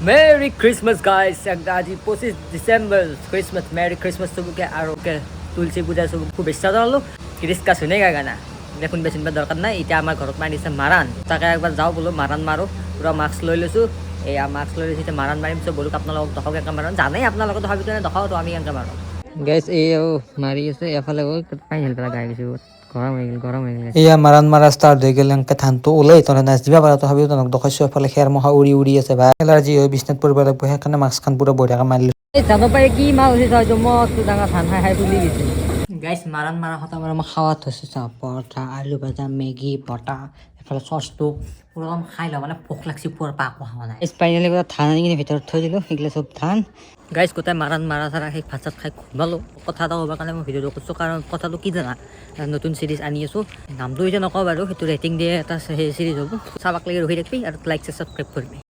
Merry Christmas guys! আজি 25 December Christmas Merry Christmas সবকে আর okay তুলসী পূজা সব শুভেচ্ছা জানালো ক্রিসমাস শুনে গানা দেখুন বেশি দরকার নাই এটা আমার ঘরত মারি দিছে মারান তাকে একবার যাও বলো মারান মারো পুরা মাস্ক লৈ লৈছো এই মাস্ক লৈ লৈছো মারান মারিম সব বলুক আপনার দখক একা মারান জানাই আপনার লগত ভাবি তো দেখাও তো আমি একা মারো গাইস এই মারি আছে এফালে ও পাই হেলপলা গাই গেছি গরম হয়ে গেছে এয়া মাৰাণ মাৰা ষ্টাৰ্ট হৈ গ'ল এনেকে ধানটো ওলাই তনে নাচ দিবা পাৰা তো ভাবিও তনক দখাইছো এফালে খেৰ মহা উৰি আছে ভাই এলাৰ্জি হৈ বিছনাত পৰিব লাগব সেইকাৰণে মাস্ক খান পুৰা বঢ়িয়াকে মাৰি এই জানো পাই কি মাল হৈছে চাইছো মস্ত ডাঙৰ ধান খাই তুলি গেছে গাইস মারান মারা কথা আমার খাওয়া হচ্ছে চাপ পরোটা আলু ভাজা ম্যাগি বটা এফালে সসটো পুরো খাই লো মানে ভোক লাগছে পুরো পাক খাওয়া নাই স্পাইনালি কথা ধান আনি কিনে ভিতৰত থৈ দিলো এগুলো সব ধান গাইস কোথায় মারান মারা ছাড়া সেই ভাত চাত খাই খুব ভালো কথা এটা হবার কাৰণে মই ভিডিঅ'টো কৰছো কাৰণ কথাটো কি জানা নতুন সিৰিজ আনি আছো নামটো এতিয়া নকওঁ বাৰু সেইটো ৰেটিং দিয়ে এটা সিৰিজ হ'ব চাবাক লাগি ৰখি থাকবি আৰু লাইক সাবস্ক্ৰাইব কৰিবি